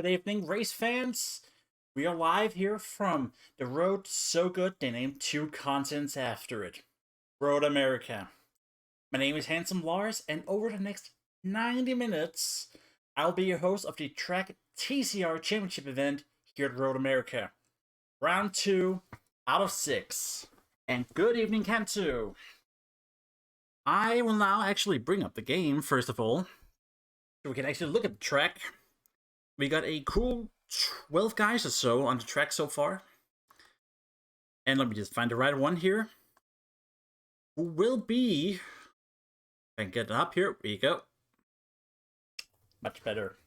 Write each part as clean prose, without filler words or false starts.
Good evening, race fans. We are live here from the road so good they named 2 continents after it. Road America. My name is Handsome Lars, and over the next 90 minutes, I'll be your host of the TRACC TCR Championship event here at Road America. Round 2 out of 6. And good evening, Cantu. I will now actually bring up the game, first of all, so we can actually look at the track. We got a cool 12 guys or so on the track so far. And let me just find the right one here. Who will be... I can get it up here. There you go. Much better.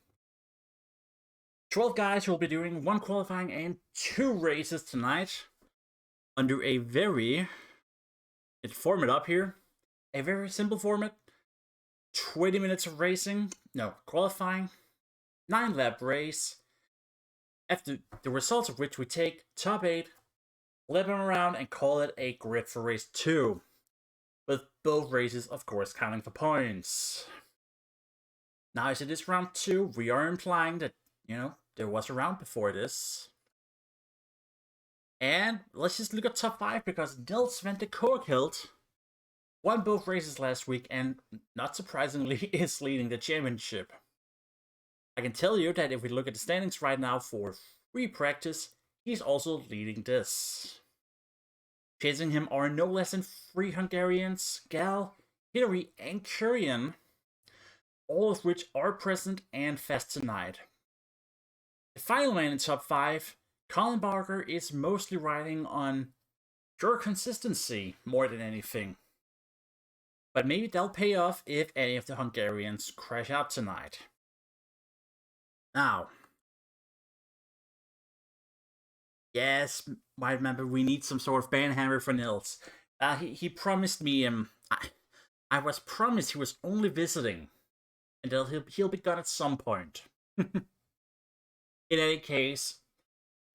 12 guys who will be doing 1 qualifying and 2 races tonight. Under a very... It's format up here. A very simple format. 20 minutes of racing. No, qualifying. 9-lap race, after the results of which we take top 8, let them around and call it a grid for race 2. With both races, of course, counting for points. Now, as it is round 2, we are implying that, there was a round before this. And let's just look at top 5, because Nils van der Korkhild won both races last week and, not surprisingly, is leading the championship. I can tell you that if we look at the standings right now for free practice, he's also leading this. Chasing him are no less than 3 Hungarians, Gal, Hillary, and Kurian, all of which are present and fast tonight. The final man in top 5, Colin Barker, is mostly riding on pure consistency more than anything. But maybe that'll pay off if any of the Hungarians crash out tonight. Now, yes, I remember we need some sort of banhammer for Nils. He promised me, I was promised he was only visiting, and that he'll be gone at some point. In any case,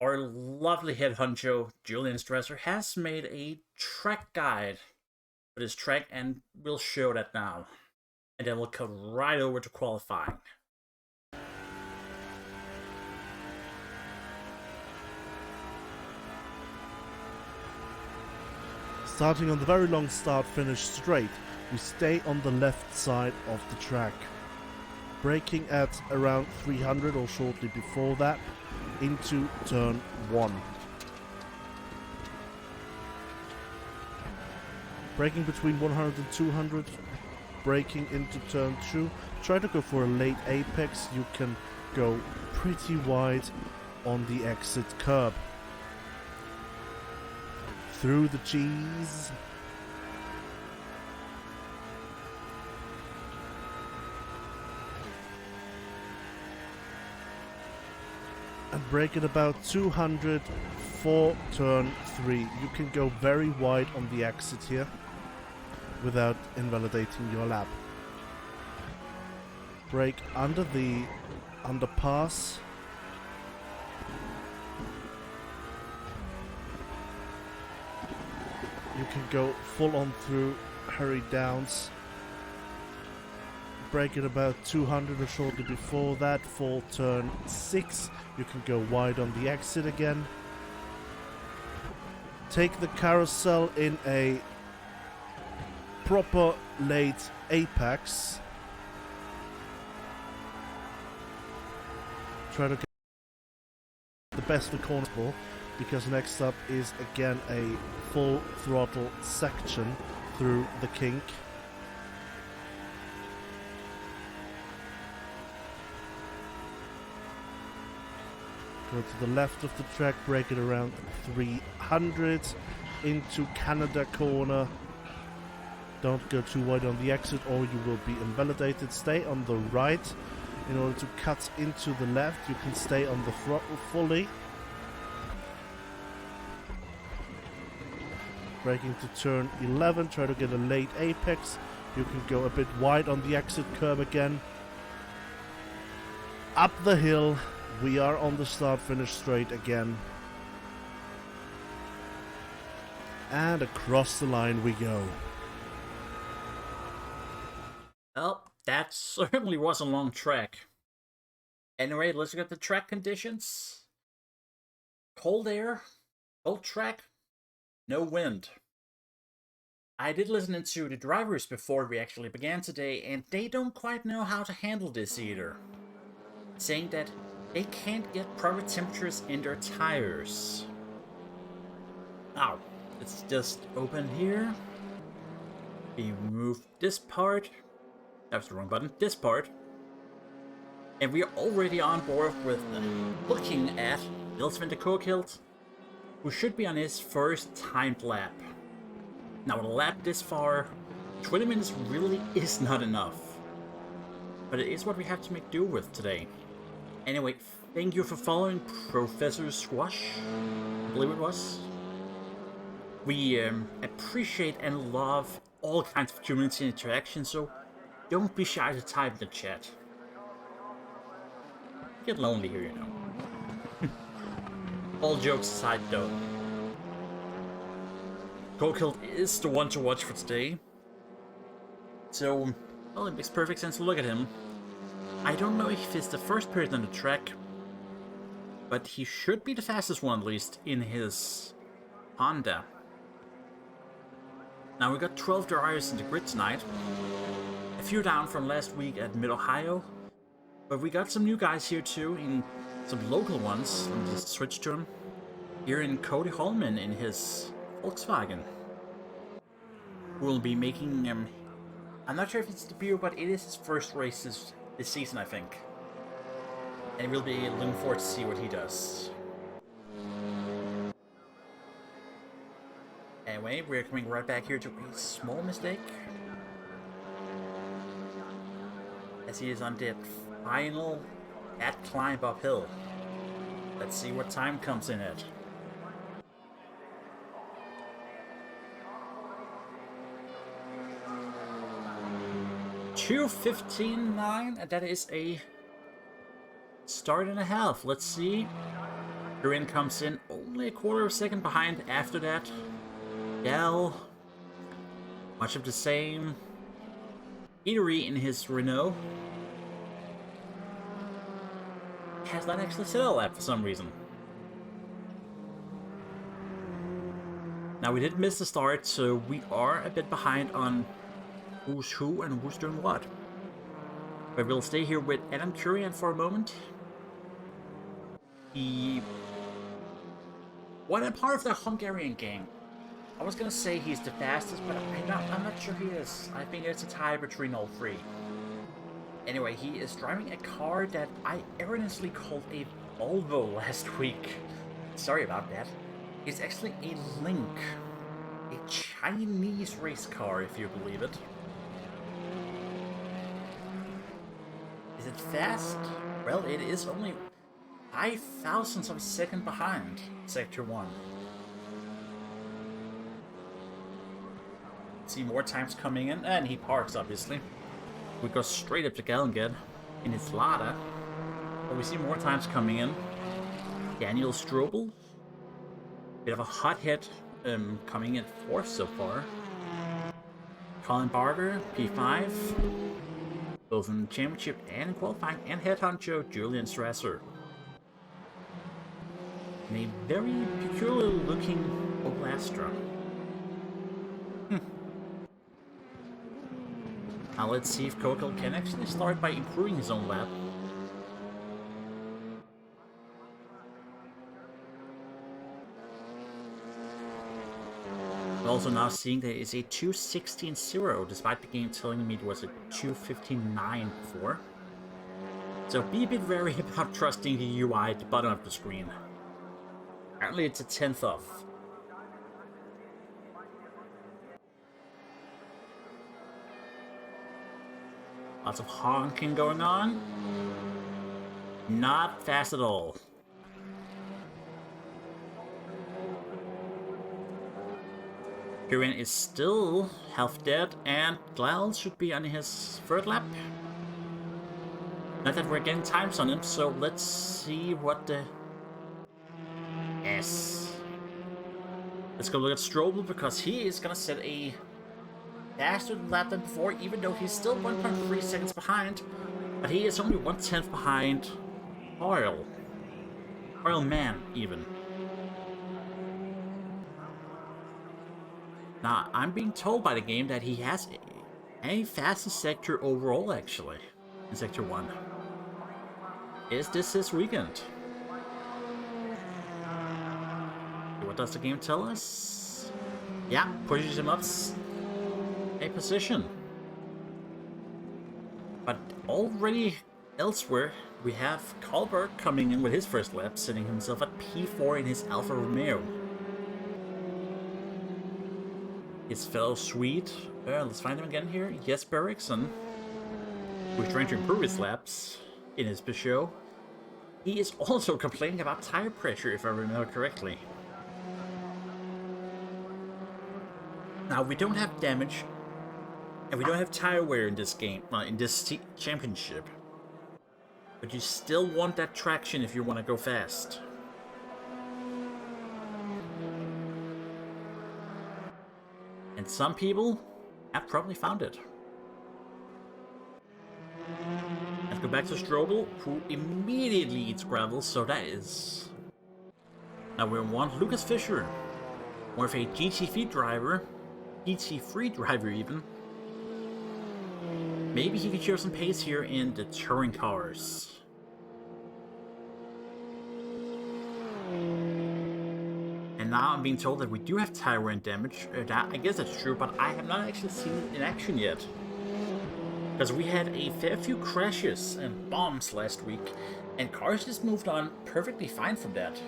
our lovely head honcho, Julian Stresser, has made a track guide for this track, and we'll show that now. And then we'll cut right over to qualifying. Starting on the very long start-finish straight, we stay on the left side of the track. Braking at around 300 or shortly before that, into turn 1. Braking between 100 and 200, braking into turn 2. Try to go for a late apex, you can go pretty wide on the exit curb. Through the cheese. And brake at about 200 for turn 3. You can go very wide on the exit here without invalidating your lap. Brake under the underpass. You can go full on through Hurry Downs. Brake at about 200 or shortly before that for turn 6. You can go wide on the exit again. Take the carousel in a proper late apex. Try to get the best of the corner ball, because next up is again a full throttle section through the kink. Go to the left of the track, brake it around 300 into Canada corner. Don't go too wide on the exit or you will be invalidated. Stay on the right. In order to cut into the left, you can stay on the throttle fully. Braking to turn 11, try to get a late apex. You can go a bit wide on the exit curb again. Up the hill, we are on the start-finish straight again. And across the line we go. Well, that certainly was a long track. Anyway, let's look at the track conditions. Cold air, cold track, no wind. I did listen to the drivers before we actually began today, and they don't quite know how to handle this either. Saying that they can't get proper temperatures in their tires. Now, let's just open here. We remove this part. That was the wrong button. This part. And we are already on board with looking at Ilsvin de Courkilt, who should be on his first timed lap. Now, a lap this far, 20 minutes really is not enough. But it is what we have to make do with today. Anyway, thank you for following Professor Squash, I believe it was. We appreciate and love all kinds of community interaction, so don't be shy to type in the chat. Get lonely here, you know. All jokes aside, though. Courkilt is the one to watch for today. So, well, it makes perfect sense to look at him. I don't know if he's the first person on the track, but he should be the fastest one, at least, in his Honda. Now, we got 12 drivers in the grid tonight. A few down from last week at Mid-Ohio. But we got some new guys here too, in some local ones. Let me just switch to him. Here in Cody Holman in his Volkswagen. Who will be making, I'm not sure if it's debut, but it is his first race this season, I think. And we'll be looking forward to see what he does. Anyway, we're coming right back here to a small mistake. As he is on that final climb uphill. Let's see what time comes in at. 2:15.9, and that is a start and a half. Let's see. Durin comes in only a quarter of a second behind after that. Gal, much of the same. Eatery in his Renault has not actually set a lap for some reason. Now, we did miss the start, so we are a bit behind on who's who and who's doing what. But we'll stay here with Adam Curian for a moment. He won a part of the Hungarian gang. I was gonna say he's the fastest, but I'm not sure he is. I think it's a tie between all three. Anyway, he is driving a car that I erroneously called a Volvo last week. Sorry about that. It's actually a Link. A Chinese race car, if you believe it. Is it fast? Well, it is only 5 thousandths of a second behind Sector 1. See more times coming in, and he parks, obviously. We go straight up to Gallengad in his Lada. But we see more times coming in. Daniel Strobel. Bit of a hot hit, coming in 4th so far. Colin Barber, P5. Both in the championship and qualifying, and head honcho Julian Strasser. And a very peculiar looking Opel Astra. Now let's see if Courkilt can actually start by improving his own lap. We're also now seeing that it's a 2:16.0, despite the game telling me it was a 2:15.9 before. So be a bit wary about trusting the UI at the bottom of the screen. Apparently it's a 10th off. Lots of honking going on. Not fast at all. Kieran is still half dead, and Glal should be on his 3rd lap. Not that we're getting times on him, so let's see what the... Yes. Let's go look at Strobel, because he is gonna set a faster lap than before, even though he's still 1.3 seconds behind. But he is only 1/10 behind Oil. Oil man, even. Now, I'm being told by the game that he has a fastest sector overall, actually, in Sector 1. Is this his weekend? What does the game tell us? Yeah, pushes him up a position. But already elsewhere, we have Colbert coming in with his first lap, setting himself at P4 in his Alfa Romeo. His fellow Swede, let's find him again here, Jesper Eriksson, who's trying to improve his laps in his Peugeot. He is also complaining about tire pressure, if I remember correctly. Now, we don't have damage, and we don't have tire wear in this game, in this championship. But you still want that traction if you want to go fast. And some people have probably found it. Let's go back to Strobel, who immediately eats gravel, so that is... Now we want Lucas Fischer, more of a GT3 driver, GT3 driver even. Maybe he could show some pace here in the touring cars. And now I'm being told that we do have tire wear and damage. I guess that's true, but I have not actually seen it in action yet. Because we had a fair few crashes and bombs last week, and cars just moved on perfectly fine from that.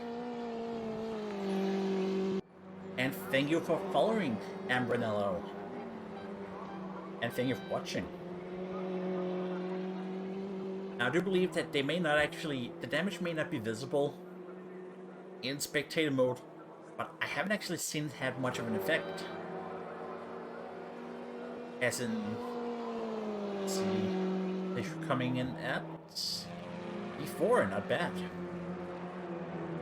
And thank you for following, Ambronello. And thank you for watching. Now, I do believe that they may not actually... The damage may not be visible in spectator mode, but I haven't actually seen it have much of an effect. As in... Let's see... They're coming in at... E4, not bad.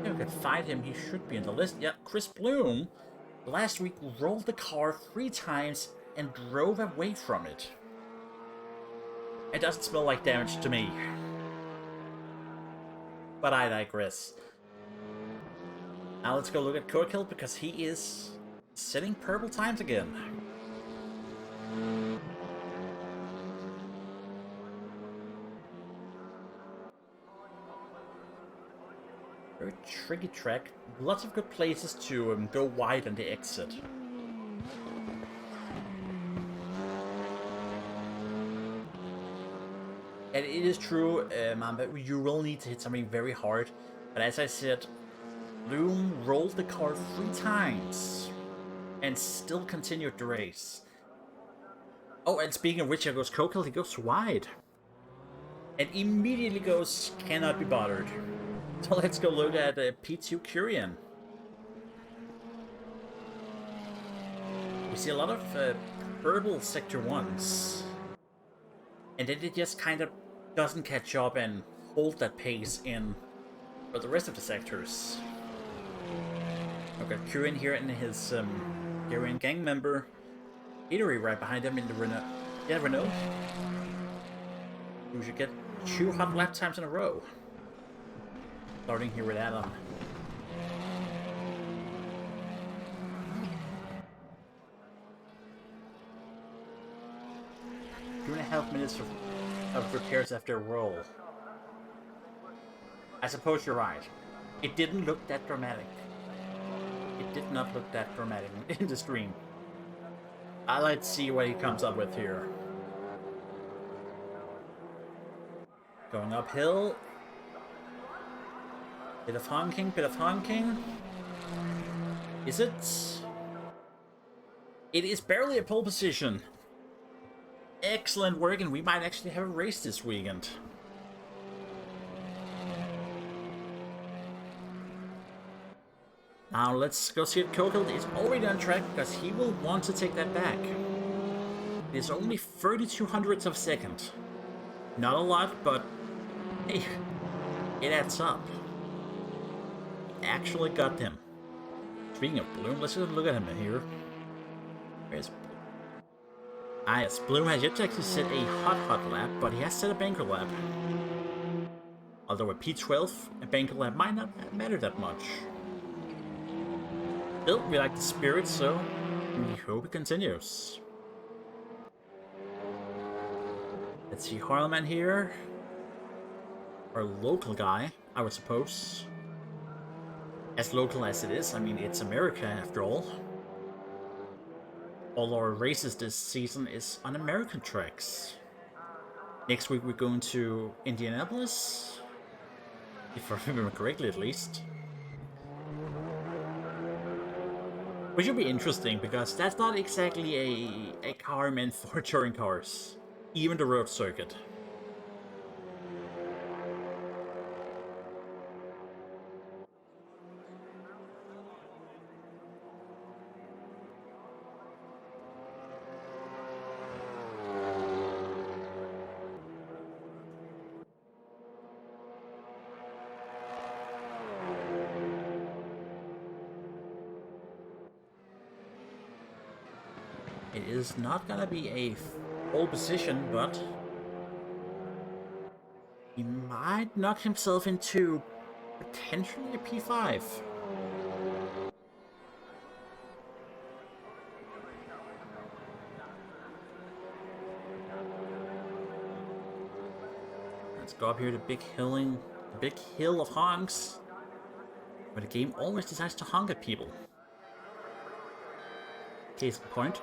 If we could find him, he should be in the list. Yeah, Chris Bloom last week rolled the car 3 times and drove away from it. It doesn't smell like damage to me. But I digress. Now let's go look at Kurkill, because he is setting purple times again. Very tricky track. Lots of good places to go wide on the exit. And it is true, Mamba, you will need to hit something very hard. But as I said, Bloom rolled the car 3 times and still continued the race. Oh, and speaking of which, here goes Kurkill, he goes wide. And immediately goes, cannot be bothered. So let's go look at P2 Kurian. We see a lot of purple Sector 1s. And then it just kind of doesn't catch up and hold that pace in for the rest of the sectors. Okay, Kurian here and his Kurian gang member, Eatery right behind him in the Renault. Yeah, Renault. We should get 2 hot lap times in a row. Starting here with Adam. 2.5 minutes of repairs after a roll. I suppose you're right. It didn't look that dramatic. It did not look that dramatic in the stream. Let's see what he comes up with here. Going uphill. Bit of honking, bit of honking. Is it? It is barely a pole position. Excellent work, and we might actually have a race this weekend. Now let's go see if Kurkill is already on track, because he will want to take that back. It is only 32 hundredths of a second. Not a lot, but hey, it adds up. Actually got him. Speaking of Bloom, let's just look at him here. Where's Bloom? Ah yes, Bloom has yet to actually set a hot lap, but he has set a banker lap. Although a P12 a banker lap might not matter that much. Still, we like the spirit, so we hope it continues. Let's see, Harleman here. Our local guy, I would suppose. As local as it is, I mean, it's America after all. All our races this season is on American tracks. Next week we're going to Indianapolis. If I remember correctly, at least. Which will be interesting, because that's not exactly a car meant for touring cars. Even the road circuit. It is not gonna be a pole position, but he might knock himself into potentially a P5. Let's go up here to the big hill of honks, where the game always decides to honk at people. Case in point.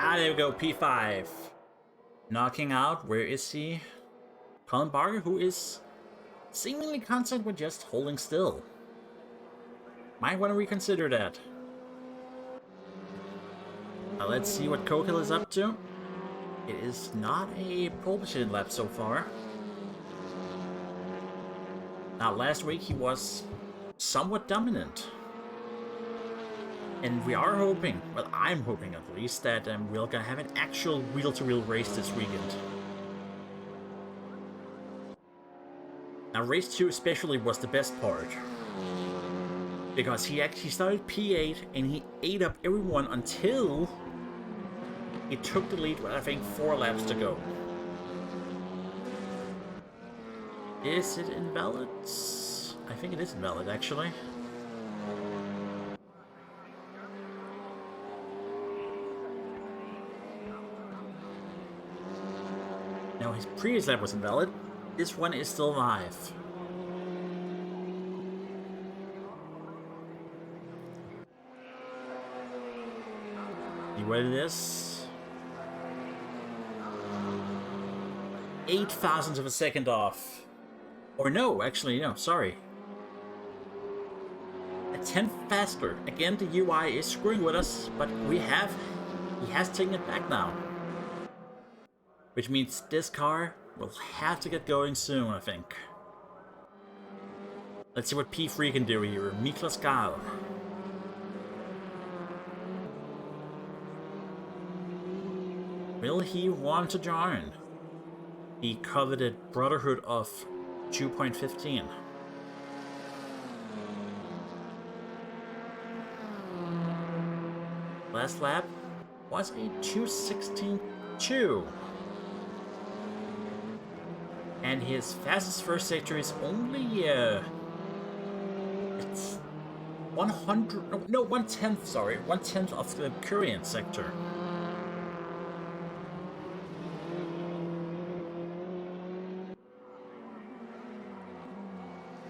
Ah, there we go, P5. Knocking out, where is he? Colin Barger, who is seemingly content with just holding still. Might want to reconsider that. Now let's see what Kokil is up to. It is not a pole position lap so far. Now last week he was somewhat dominant. And we are hoping, well I'm hoping at least, that we're gonna have an actual wheel-to-wheel race this weekend. Now race 2 especially was the best part. Because he actually started P8 and he ate up everyone until he took the lead with I think 4 laps to go. Is it invalid? I think it is invalid actually. Now his previous lap was invalid. This one is still live. See what it is. 8 thousandths of a second off. Or no, actually, no, sorry. A tenth faster. Again, the UI is screwing with us, but he has taken it back now. Which means this car will have to get going soon, I think. Let's see what P3 can do here. Miklas Gahl. Will he want to join the coveted Brotherhood of 2.15? Last lap was a 2:16.2. And his fastest first sector is only, it's 100, no, 1/10, sorry, 1/10 of the Korean sector.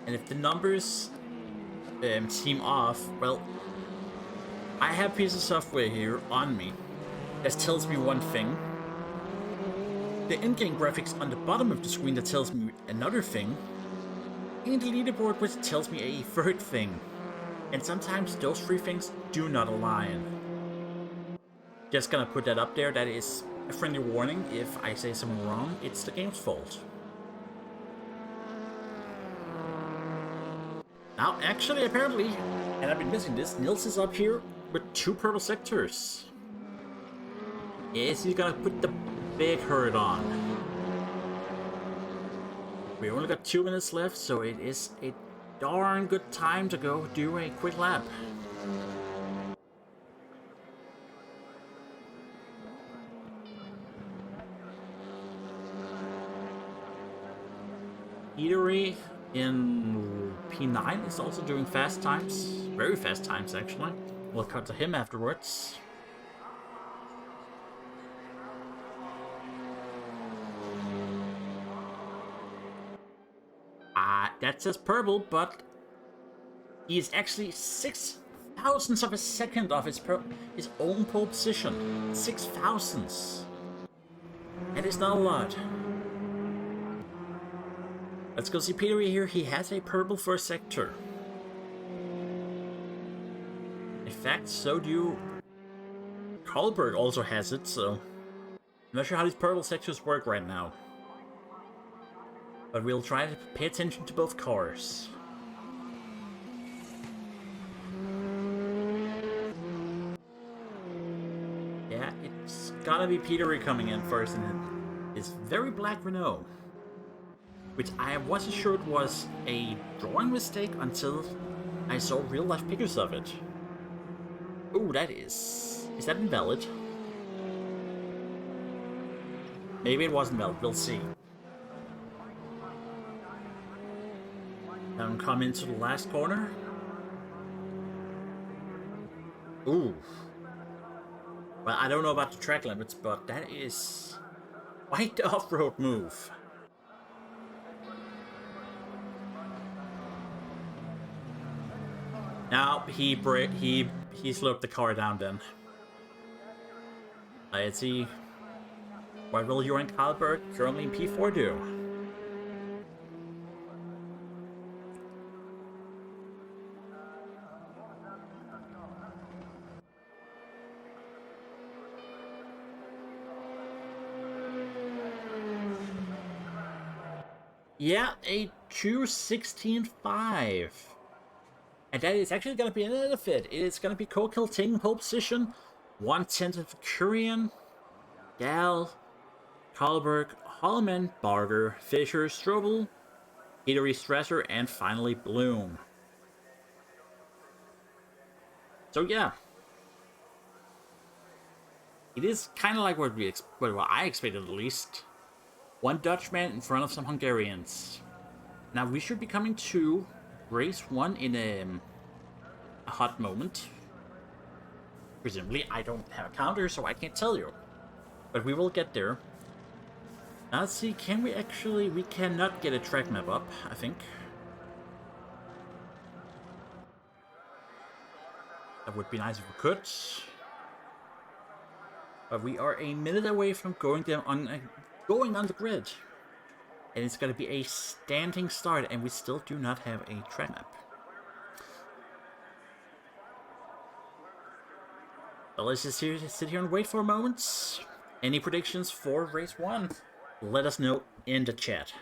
And if the numbers seem off, well, I have a piece of software here on me that tells me one thing. The in-game graphics on the bottom of the screen that tells me another thing, and the leaderboard which tells me a third thing. And sometimes those three things do not align. Just gonna put that up there. That is a friendly warning. If I say something wrong, it's the game's fault. Now, actually, apparently, and I've been missing this, Nils is up here with 2 purple sectors. Is he gonna put the big hurt on? We only got 2 minutes left, so it is a darn good time to go do a quick lap. Eatery in P9 is also doing fast times. Very fast times, actually. We'll cut to him afterwards. That says purple, but he is actually 6 thousandths of a second off his own pole position. 6 thousandths. That is not a lot. Let's go see Peter here. He has a purple first sector. In fact, so do Karlberg also has it, so I'm not sure how these purple sectors work right now. But we'll try to pay attention to both cars. Yeah, it's gotta be Peter coming in first in his very black Renault. Which I wasn't sure it was a drawing mistake until I saw real life pictures of it. Ooh, that is... Is that invalid? Maybe it wasn't valid, we'll see. Now come into the last corner. Ooh. Well, I don't know about the track limits, but that is quite the off-road move. Now he slowed the car down then. Let's see. What will Johan Karlberg currently in P4 do? Yeah, a 2:16.5. And that is actually going to be an benefit. It is going to be Kokil taking pole position. 1/10 of Kurian, Gal, Karlberg, Holloman, Barger, Fischer, Strobel, Eatery, Stresser, and finally Bloom. So yeah. It is kind of like what I expected at least. One Dutchman in front of some Hungarians. Now we should be coming to race 1 in a hot moment. Presumably, I don't have a counter, so I can't tell you. But we will get there. Now let's see, can we actually... We cannot get a track map up, I think. That would be nice if we could. But we are a minute away from going down on the grid. And it's going to be a standing start, and we still do not have a track map. So let's just sit here and wait for a moment. Any predictions for race 1? Let us know in the chat.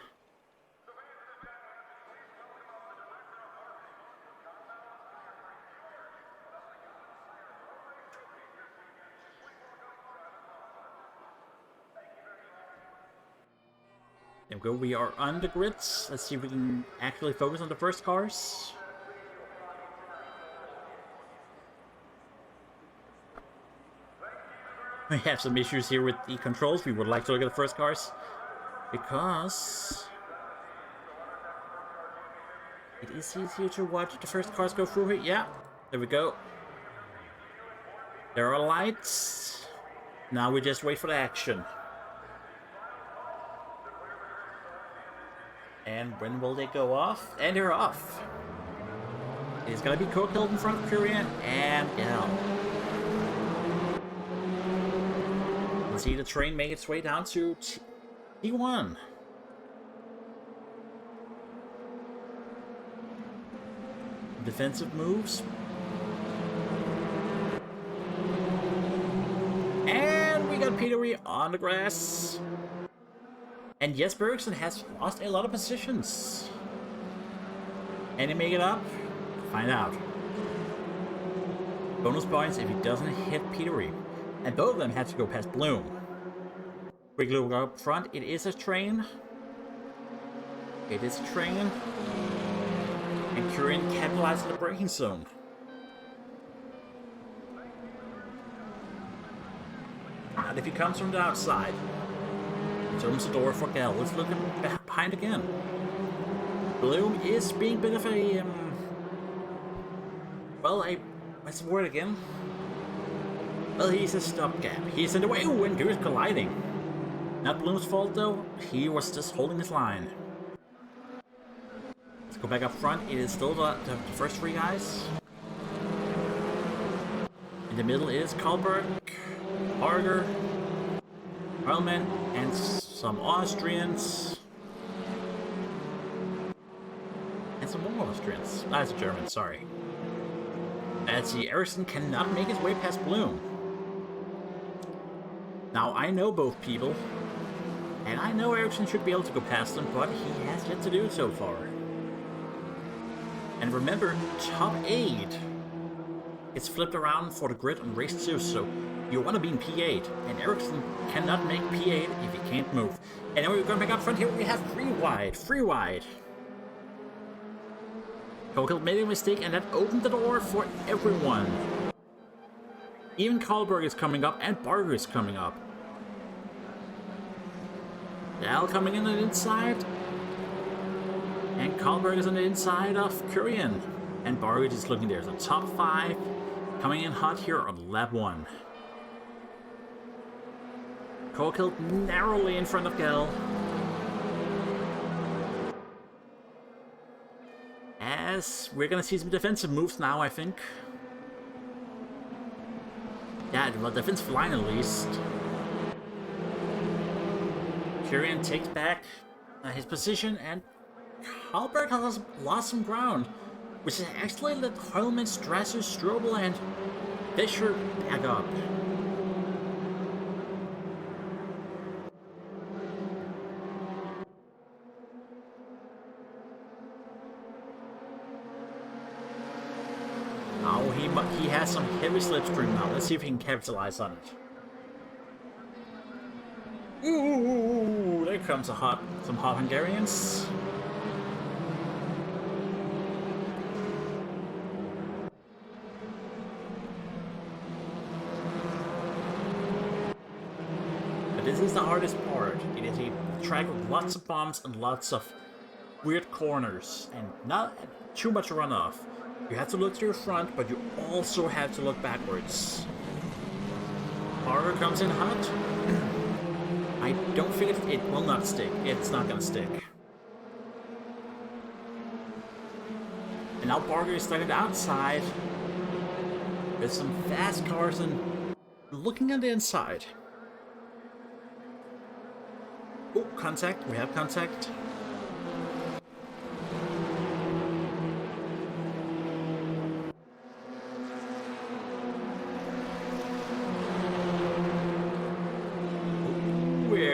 There we go, we are on the grids. Let's see if we can actually focus on the first cars. We have some issues here with the controls. We would like to look at the first cars. Because it is easier to watch the first cars go through here. Yeah, there we go. There are lights. Now we just wait for the action. And when will they go off? And they're off. It's gonna be Kokil in front of Kurian and Gal. Let's see the train make its way down to T1. Defensive moves. And we got Petery on the grass. And yes, Bergson has lost a lot of positions. Can he make it up? Find out. Bonus points if he doesn't hit Petery. And both of them have to go past Bloom. Quick look up front. It is a train. It is a train. And Kurian capitalized on the braking zone. And if he comes from the outside, it opens the door for Gal. Let's look behind again. Bloom is being a bit of a, well, what's the word again? Well, he's a stopgap. He's in the way. Ooh, and Goose colliding. Not Bloom's fault, though. He was just holding his line. Let's go back up front. It is still the first three guys. In the middle is Kalberg, Harder, Hellman, and some Austrians. And some more Austrians. That's a German, sorry. As the Ericsson cannot make his way past Bloom. Now, I know both people, and I know Ericsson should be able to go past them, but he has yet to do it so far. And remember, top 8 is flipped around for the grid on race 2, so you want to be in P8, and Ericsson cannot make P8 if he can't move. And then we're going back up front here, we have free wide. Kokild made a mistake, and that opened the door for everyone. Even Karlberg is coming up, and Barger is coming up. Dal coming in on the inside. And Karlberg is on the inside of Kurian. And Barger is looking there. So top 5 coming in hot here on lap 1. Kokild narrowly in front of Gell. As we're gonna see some defensive moves now, I think. Yeah, well, defensive line at least. Kurian takes back his position, and Karlberg has lost some ground, which has actually let Heilman, Strasser, Strobel, and Fischer back up. Now he has some heavy slipstream now. Let's see if he can capitalize on it. Ooh, there comes some hot Hungarians. But this is the hardest part. It is a track with lots of bumps and lots of weird corners, and not too much runoff. You have to look to your front, but you also have to look backwards. Harder comes in hot. I don't think it will not stick. It's not gonna stick. And now Barger is stuck on the outside. With some fast cars and looking on the inside. Oh, contact. We have contact.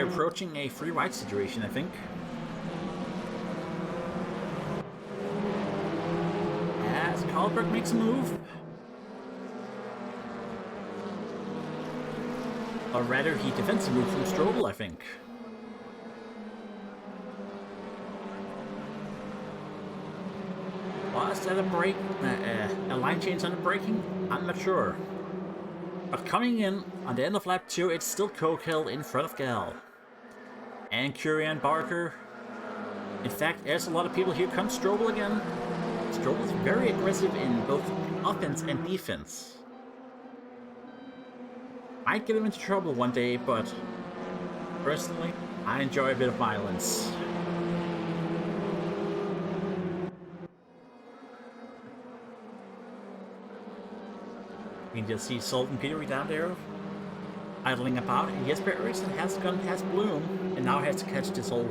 Approaching a free ride situation, I think. As Karlberg makes a move. Or rather, he defensive move from Strobel, I think. Was that a break? A line change on the braking? I'm not sure. But coming in on the end of lap 2, it's still Kokild in front of Gell. And Kurian, Barker. In fact, there's a lot of people. Here comes Strobel again. Strobel is very aggressive in both offense and defense. Might get him into trouble one day, but personally, I enjoy a bit of violence. You can just see Salt and Peter down there, idling about, and Jesper Eriksson has gone past Bloom, and now has to catch this whole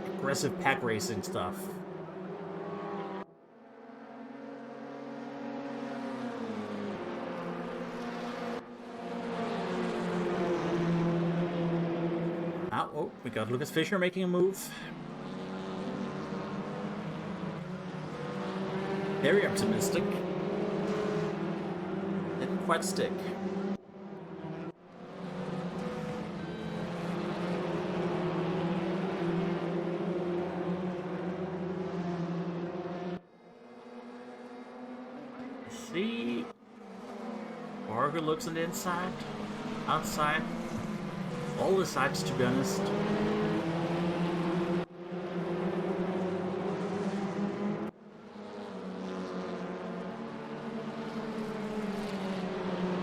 aggressive pack racing stuff. Oh, we got Lucas Fischer making a move. Very optimistic. Didn't quite stick. See, Barger looks on the inside, outside, all the sides to be honest.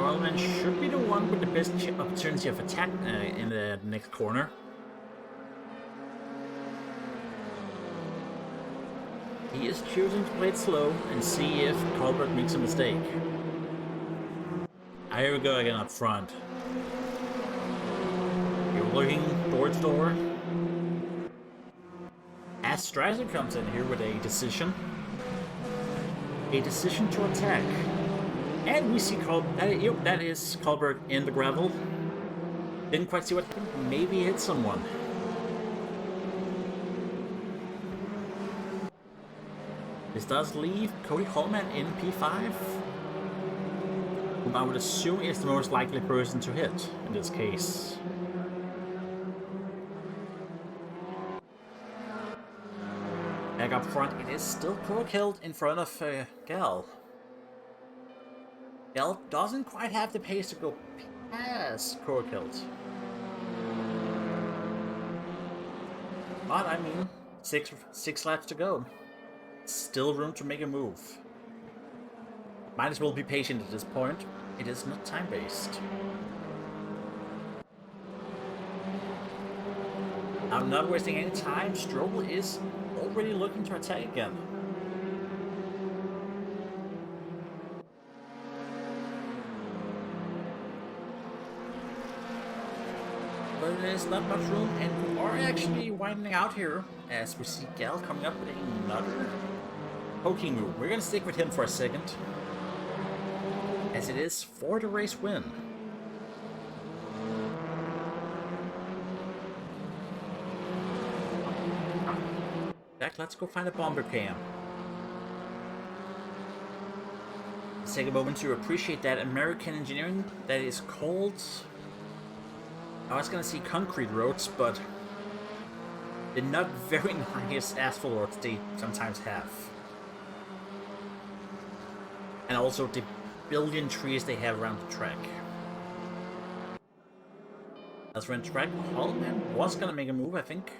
Harleman should be the one with the best opportunity of attack in the next corner. He is choosing to play it slow and see if Colbert makes a mistake. Here we go again up front. You're looking towards door. As Strasser comes in here with a decision. A decision to attack. And we see that is Colbert in the gravel. Didn't quite see what happened. Maybe hit someone. This does leave Cody Holman in P5. Whom I would assume is the most likely person to hit in this case. Back up front, it is still Krokild in front of Gal. Gal doesn't quite have the pace to go past Krokild. But I mean, six laps to go. Still room to make a move. Might as well be patient at this point. It is not time-based. I'm not wasting any time. Strobel is already looking to attack again. But there's not much room, and we are actually winding out here as we see Gal coming up with another poking move. We're gonna stick with him for a second, as it is for the race win. Back, let's go find a bomber cam. Let's take a moment to appreciate that American engineering that is called... I was gonna say concrete roads, but the not very nice asphalt roads they sometimes have. And also the billion trees they have around the track. As when track Holman was gonna make a move, I think.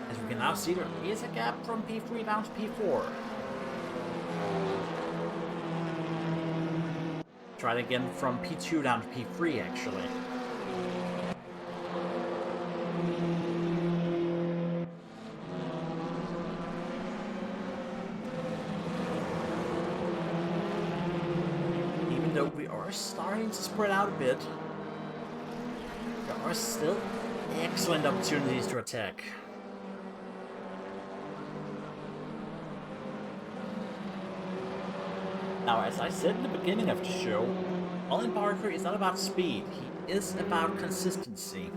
As we can now see, there is a gap from P3 down to P4. Try it again from P2 down to P3, actually. Even though we are starting to spread out a bit, there are still excellent opportunities to attack. Now, as I said in the beginning of the show, Colin Barker is not about speed, he is about consistency.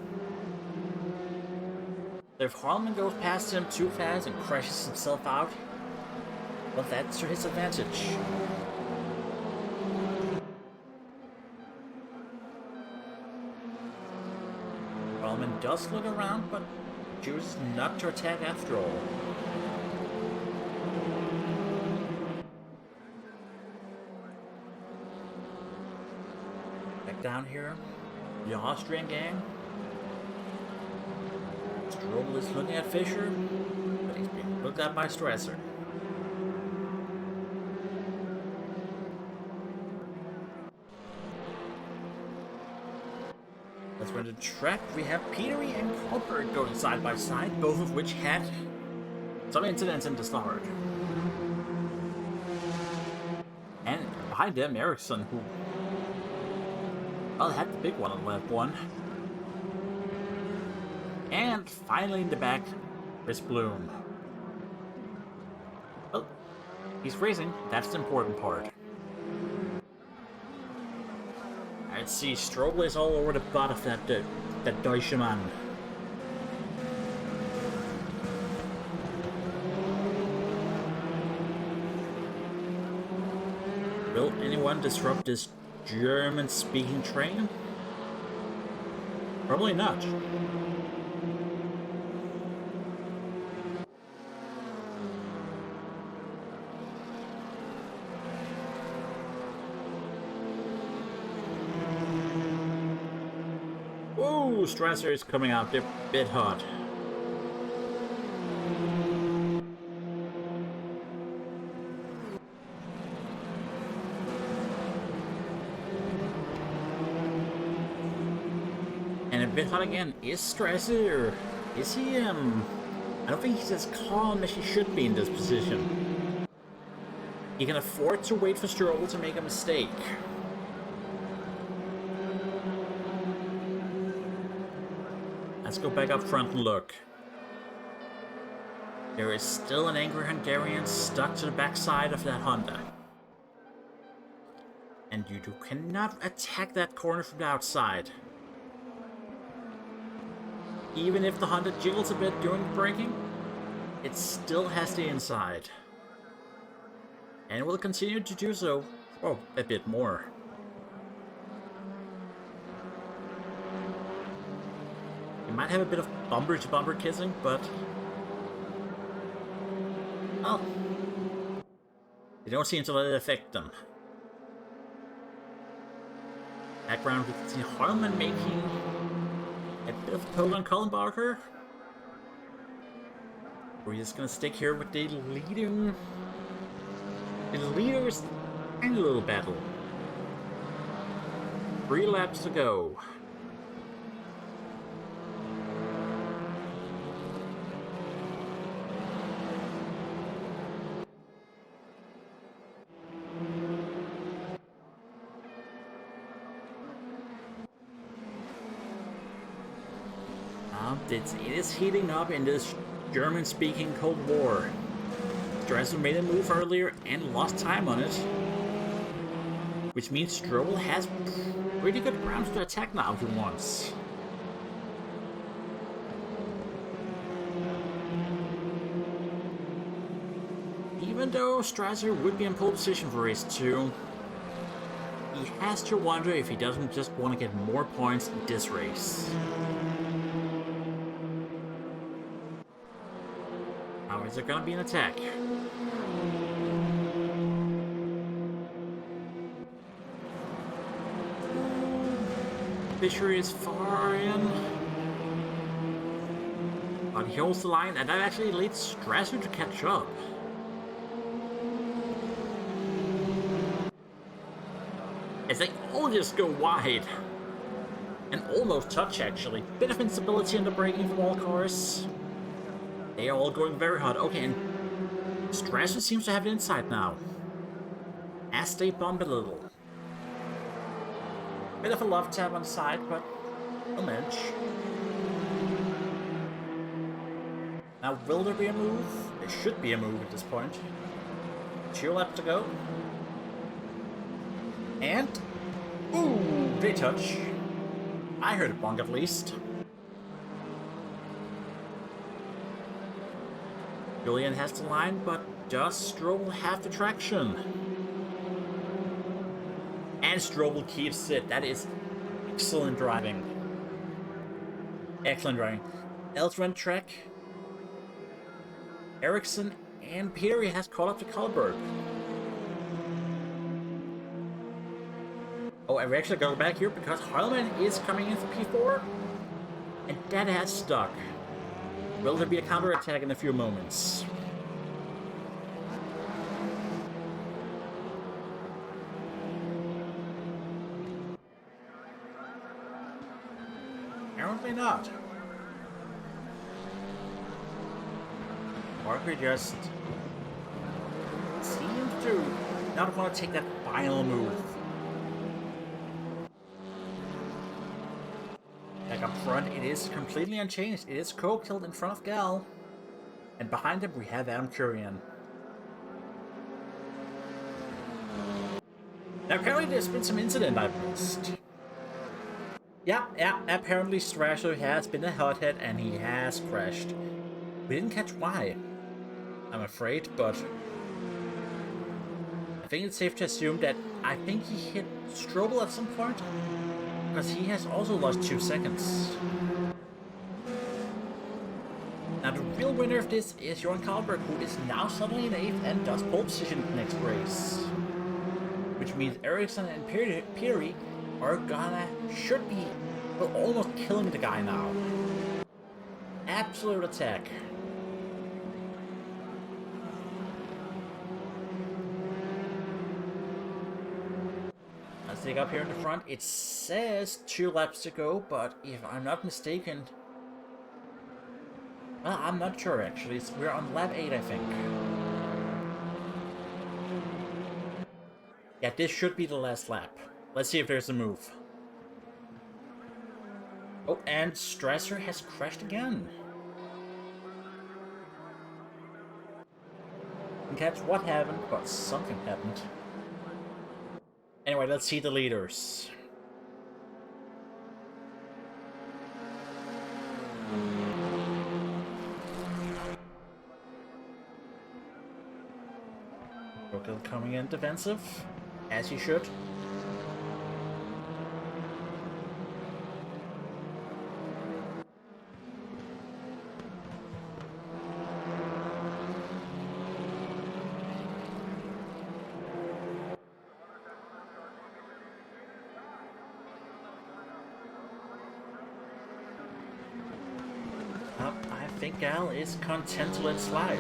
So if Harleman goes past him too fast and crashes himself out, well, that's to his advantage. Harleman does look around, but chooses not to attack after all. Down here, the Austrian gang. Strobel is looking at Fischer, but he's being looked at by Strasser. That's when the track we have Petery and Colbert going side by side, both of which had some incidents in the start. And behind them, Ericsson, who well, had the big one on lap one. And finally in the back, Chris Bloom. Well, he's racing, that's the important part. I'd see Strobel is all over the butt of that Deutschmann. Will anyone disrupt this German-speaking train? Probably not. Whoa, Strasser is coming out a bit hot. bit hot again. Is Strasser? Is he, I don't think he's as calm as he should be in this position. He can afford to wait for Stroll to make a mistake. Let's go back up front and look. There is still an angry Hungarian stuck to the backside of that Honda. And you cannot attack that corner from the outside. Even if the Honda jiggles a bit during braking, it still has the inside. And will continue to do so for a bit more. You might have a bit of bumper-to-bumper kissing, but... well, they don't seem to let it affect them. Background, we can see Harman making a bit of a poke on Colin Barker. We're just gonna stick here with the leaders and a little battle. 3 laps to go. It is heating up in this German-speaking Cold War. Strasser made a move earlier and lost time on it, which means Stroll has pretty good grounds to attack now if he wants. Even though Strasser would be in pole position for race 2, he has to wonder if he doesn't just want to get more points in this race. How is there gonna be an attack? Fisher is far in. But he holds the line, and that actually leads Strasser to catch up. As they all just go wide. And almost touch, actually. Bit of instability in the braking from all cars. They are all going very hard. Okay, and Strasser seems to have it inside now. As they bump a little. Bit of a love tap on the side, but a manage. Now, will there be a move? There should be a move at this point. 2 laps to go. And... ooh, they touch. I heard it bonk at least. Julian has the line, but does Stroll have the traction? And Stroll keeps it. That is excellent driving. Excellent driving. Elsewhere on track, Ericsson and Pieri has caught up to Kalberg. Oh, and we actually go back here because Harleman is coming in for P4, and that has stuck. Will there be a counterattack in a few moments? Apparently not. Parker just seems to not want to take that final move. Back up front, it is completely unchanged. It is Coke-Tilt in front of Gal. And behind him, we have Adam Kurian. Now, apparently there's been some incident I've missed. Yeah, apparently Strasser has been a hothead and he has crashed. We didn't catch why, I'm afraid, but I think it's safe to assume that I think he hit Stroll at some point, because he has also lost 2 seconds. Now the real winner of this is Johan Kalberg, who is now suddenly in 8th and does pole position in the next race. Which means Ericsson and Pieri should be almost killing the guy now. Absolute attack. As stick up here in the front. It says 2 laps to go, but if I'm not mistaken... Well, I'm not sure actually. We're on lap 8, I think. Yeah, this should be the last lap. Let's see if there's a move. Oh, and Strasser has crashed again. Can't catch what happened, but something happened. Anyway, let's see the leaders. Rokel coming in defensive, as he should. I think Gal is content to let slide.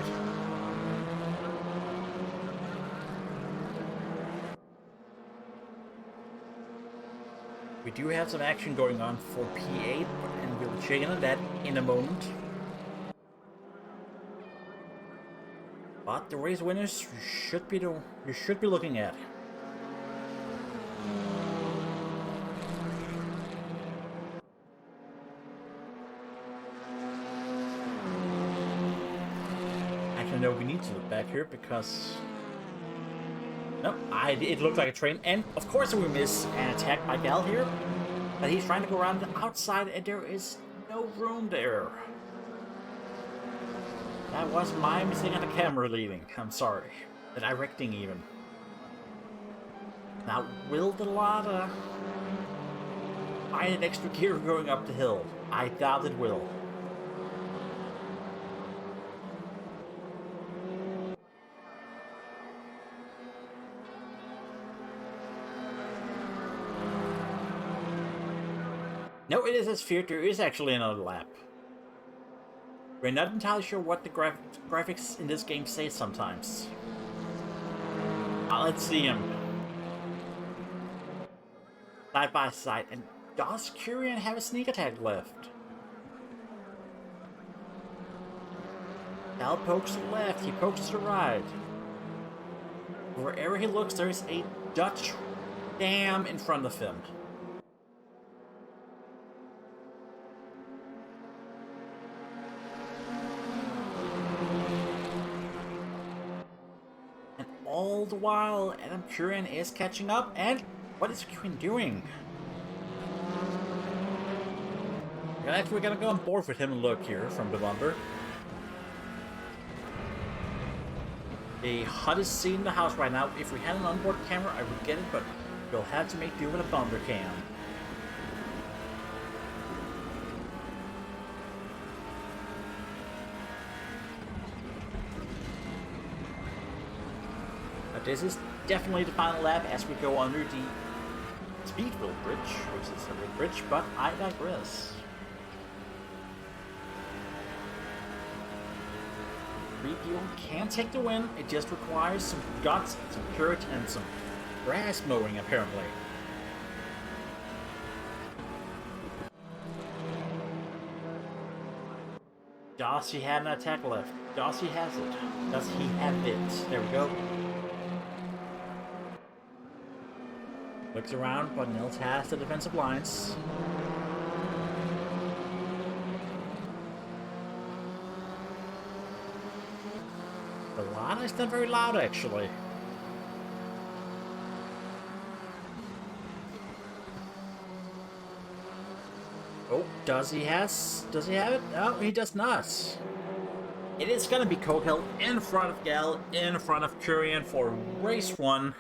We do have some action going on for P8, and we'll check in on that in a moment. But the race winners you should be looking at. Actually, no, we need to look back here because. Nope, it looked like a train, and of course we miss an attack by Gal here. But he's trying to go around the outside, and there is no room there. That was my mistake on the camera leading. I'm sorry. The directing even. Now, will the Lada find an extra gear going up the hill? I doubt it will. No, it is as feared. There is actually another lap. We're not entirely sure what the graphics in this game say sometimes. Let's see him. Side by side. And does Kurian have a sneak attack left? Gal pokes to the left. He pokes to the right. Wherever he looks, there's a Dutch dam in front of him. All the while, Adam Kurian is catching up, and what is Kurian doing? We're gonna go on board with him and look here from the bumper. The hottest seat in the house right now. If we had an onboard camera, I would get it, but we'll have to make do with a bumper cam. This is definitely the final lap as we go under the Speedwheel Bridge, which is a red bridge, but I digress. Repeal can take the win, it just requires some guts, some dirt, and some grass mowing apparently. Does he have an attack left? Does he has it? Does he have it? There we go. Looks around, but Nils has the defensive lines. The Lada is not very loud, actually. Oh, does he have it? No, he does not. It is gonna be Kokelt in front of Gal, in front of Kurian for race 1.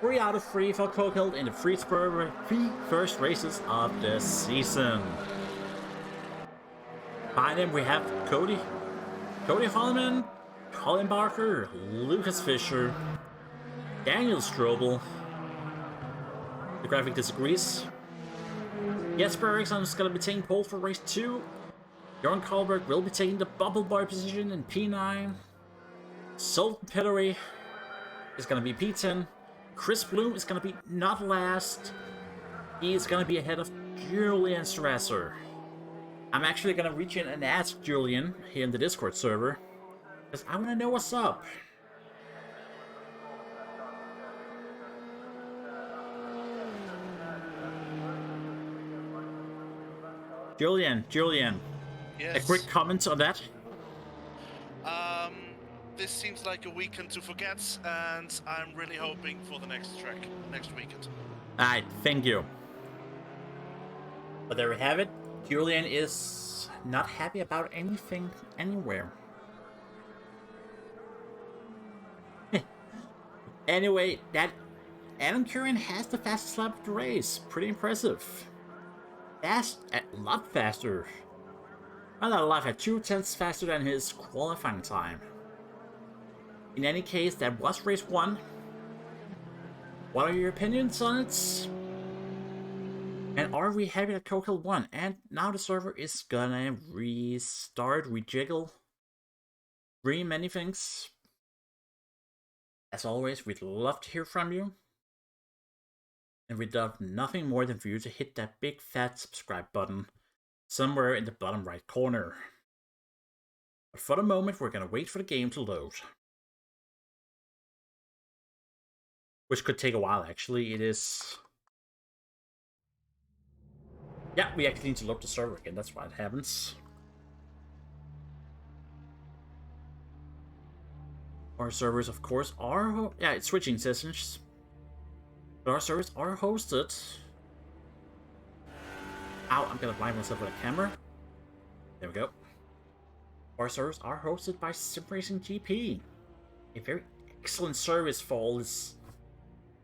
3 out of 3 for Kokelt in the three first races of the season. Behind him we have Cody Holloman, Colin Barker, Lucas Fisher, Daniel Strobel. The graphic disagrees. Jesper Eriksson is going to be taking pole for race 2. Jörn Karlberg will be taking the bubble boy position in P9. Sultan Pettery is going to be P10. Chris Bloom is going to be not last. He is going to be ahead of Julian Strasser. I'm actually going to reach in and ask Julian here in the Discord server, because I want to know what's up. Julian. Yes. A quick comment on that? This seems like a weekend to forget, and I'm really hoping for the next track, next weekend. Alright, thank you. But there we have it. Julian is not happy about anything anywhere. Anyway, that Adam Curran has the fastest lap of the race. Pretty impressive. Fast, a lot faster. Well, not a lot, at 2/10 faster than his qualifying time. In any case, that was race 1. What are your opinions on it? And are we happy that Coco won? And now the server is gonna restart, rejiggle, many things. As always, we'd love to hear from you. And we'd love nothing more than for you to hit that big fat subscribe button somewhere in the bottom right corner. But for the moment, we're gonna wait for the game to load. Which could take a while, actually. It is... Yeah, we actually need to load the server again. That's why it happens. Our servers, of course, are... Yeah, it's switching sessions. But our servers are hosted... Ow, I'm gonna blind myself with a camera. There we go. Our servers are hosted by SimRacing GP. A very excellent service for all this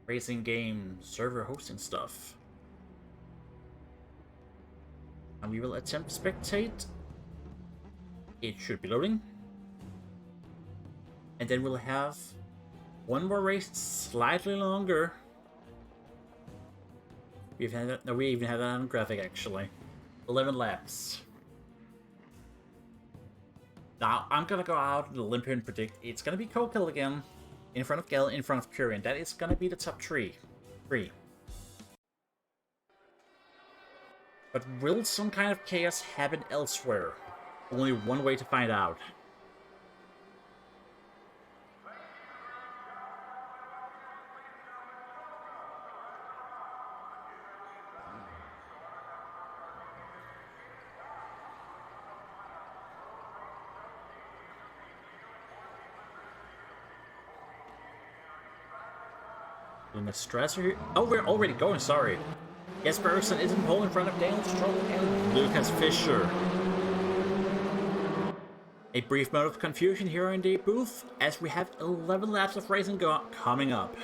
racing game server hosting stuff. And we will attempt to spectate. It should be loading. And then we'll have one more race, slightly longer. We've had that, no, we even have that on graphic actually. 11 laps. Now I'm gonna go out on the limb here and predict it's gonna be Coco again, in front of Gell, in front of Curran. That is gonna be the top three. But will some kind of chaos happen elsewhere? Only one way to find out. The Strasser here. Oh, we're already going, sorry. Jesper Eriksson is in pole in front of Daniel Stroll and Lucas Fischer. A brief moment of confusion here in the booth, as we have 11 laps of racing coming up.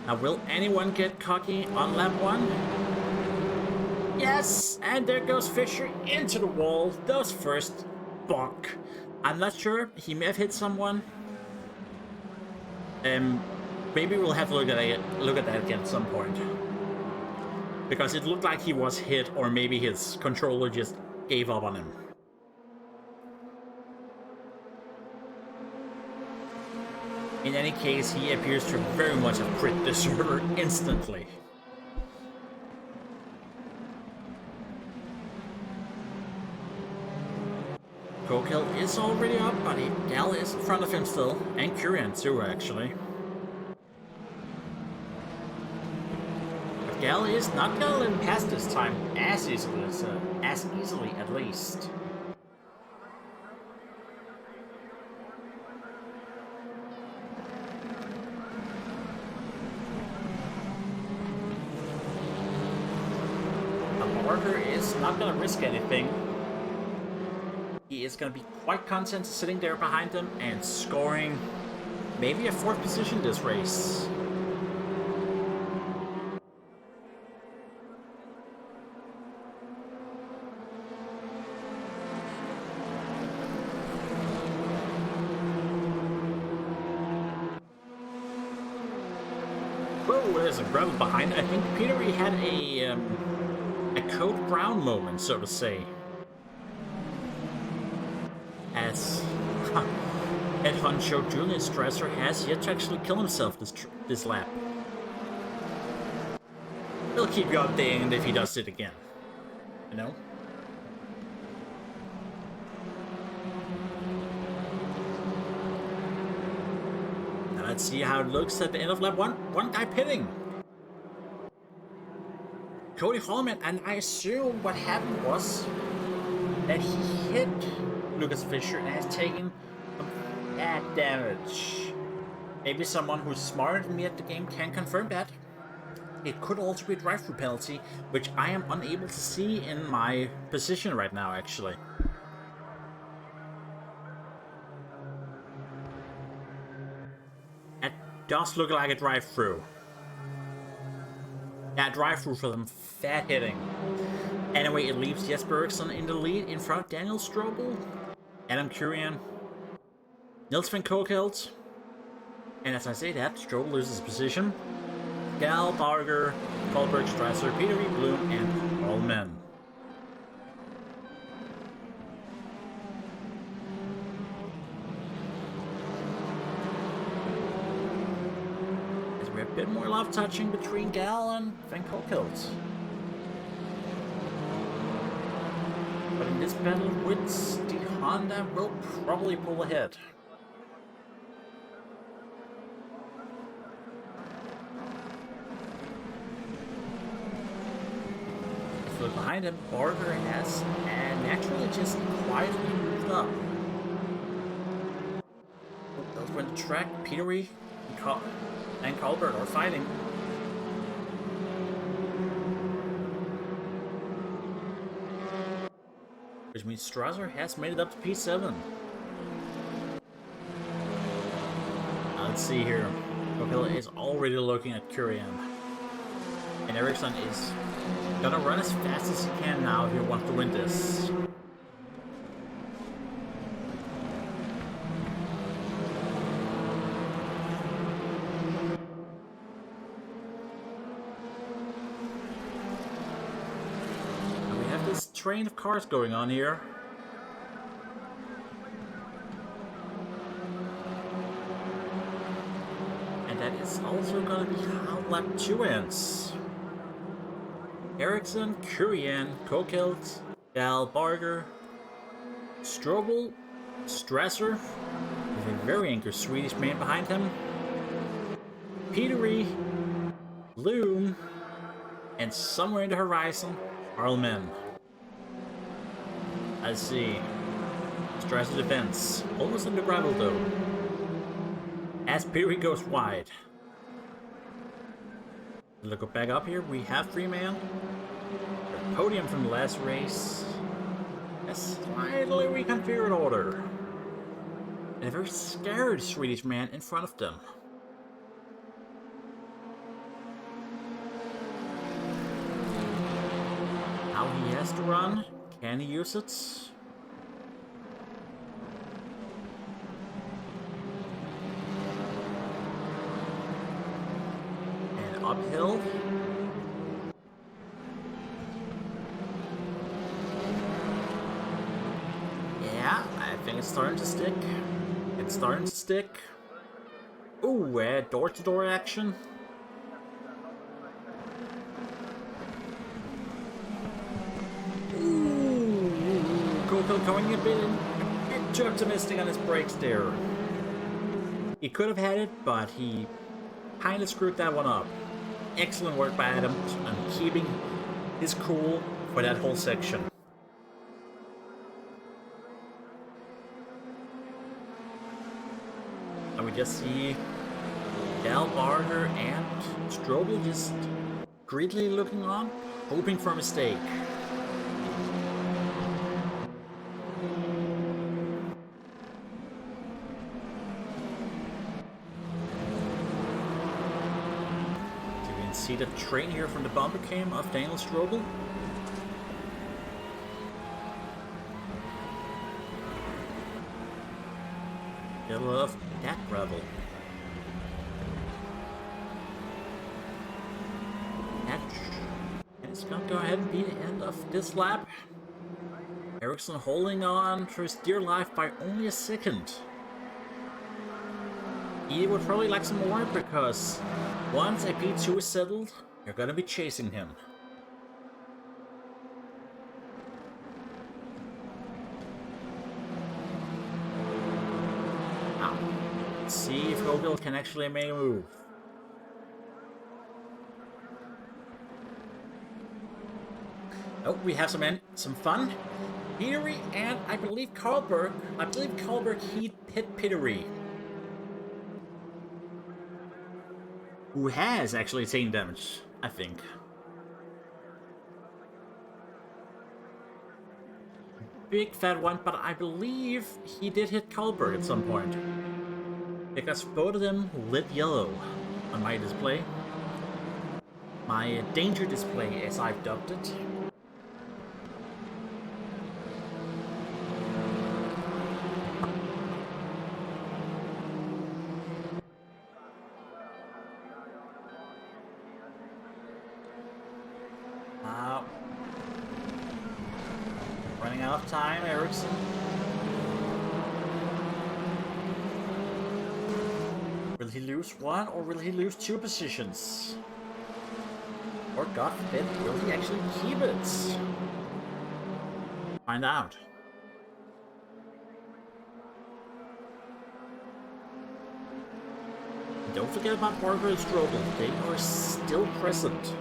Now, will anyone get cocky on lap 1? Yes, and there goes Fischer into the wall. Those first bonk. I'm not sure, he may have hit someone. Maybe we'll have to look at that again at some point. Because it looked like he was hit, or maybe his controller just gave up on him. In any case, he appears to very much have crit the server instantly. Coco is already up, but Gal is in front of him still, and Curran too, actually. But Gal is not gonna let him pass this time as easily, at least. Barker is not gonna risk anything. He is going to be quite content sitting there behind them and scoring maybe a 4th position this race. Whoa, there's a gravel behind. I think Peter had a Code Brown moment, so to say. As Head honcho Julian Strasser has yet to actually kill himself this lap. He'll keep you updated if he does it again. You know? Now let's see how it looks at the end of lap 1. One guy pitting. Cody Holman, and I assume what happened was that he hit Lucas Fisher and has taken some bad damage. Maybe someone who's smarter than me at the game can confirm that. It could also be a drive-through penalty, which I am unable to see in my position right now, actually. It does look like a drive-through. Yeah, drive-through for them fat hitting. Anyway, it leaves Jesper Eriksson in the lead in front of Daniel Strobel, Adam Kurian, Nils van Kokelt, and as I say that, Strobel loses his position. Gal, Barger, Kolberg, Strasser, Peter E. Bloom, and Allman. As we have a bit more love touching between Gal and Van Kokelt. But in this battle, Wits, the Honda will probably pull ahead. Look behind him, Barger has naturally just quietly moved up. Those went to track. Petery and Colbert are fighting. Which means Strasser has made it up to P7. Now let's see here. Kokila is already looking at Kurian. And Eriksson is gonna run as fast as he can now if he wants to win this. And we have this train of cars going on here. And that is also gonna be how lap 2 ends. Eriksson, Kurian, Kokelt, Gal, Barger, Strobel, Strasser, with a very angry Swedish man behind him, Petery, Bloom, and somewhere in the horizon, Arlman. Let's see. Strasser defense, almost in the gravel though, as Petery goes wide. Look back up here, we have Freeman. The podium from the last race. A slightly reconfigured order. And a very scared Swedish man in front of them. Now he has to run. Can he use it? Uphill. Yeah, I think it's starting to stick. It's starting to stick. Ooh, door-to-door action. Ooh, Coco going a bit too optimistic on his brakes there. He could have had it, but he kind of screwed that one up. Excellent work by Adam on keeping his cool for that whole section. And we just see Gal, Barger, and Strobel just greedily looking on, hoping for a mistake. See the train here from the bumper came of Daniel Strobel. Get a lot of that gravel. And it's gonna go ahead and be the end of this lap. Eriksson holding on for his dear life by only a second. He would probably like some more because once a P2 is settled, you're gonna be chasing him. Now, let's see if Gogel can actually make a move. Oh, we have some fun. Petery and I believe Carlberg. I believe Carlberg hit Petery, who has actually taken damage, I think. Big fat one, but I believe he did hit Carlberg at some point, because both of them lit yellow on my display. My danger display, as I've dubbed it. Running out of time, Ericsson. Will he lose one or will he lose two positions? Or God forbid, will he actually keep it? Find out. Don't forget about Barber and Strobel. They are still present.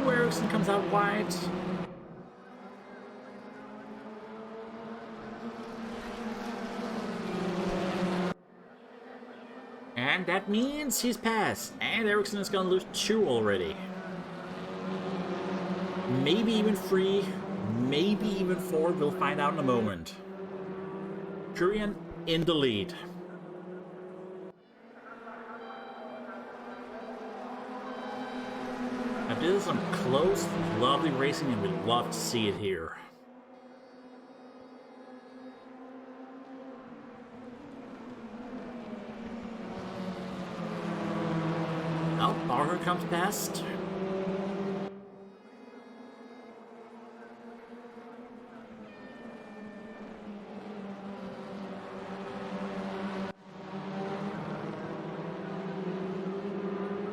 Ericsson comes out wide. And that means he's passed. And Ericsson is gonna lose two already. Maybe even three. Maybe even four. We'll find out in a moment. Kurian in the lead. Now this is some close, lovely racing and we'd love to see it here. Now Barker comes past.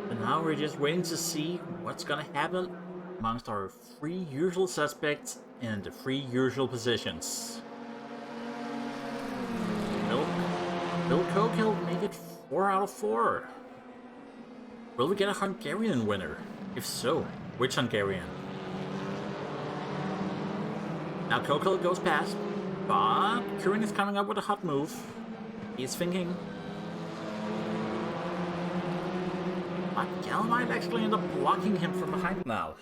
And now we're just waiting to see what's gonna happen amongst our three usual suspects in the three usual positions. Will Kokil make it 4 out of 4? Will we get a Hungarian winner? If so, which Hungarian? Now Kokil goes past, but Kurian is coming up with a hot move. He's thinking. But Gal might actually end up blocking him from behind now.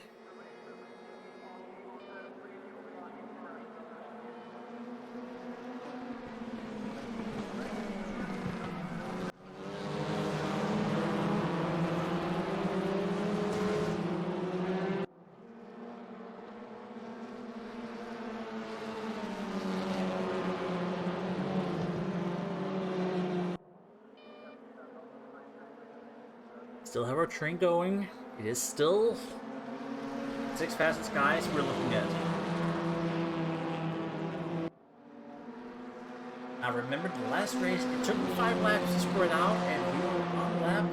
Still have our train going. It is still 6 fastest guys we're looking at. I remember the last race, it took me 5 laps to spread out, and we were on lap,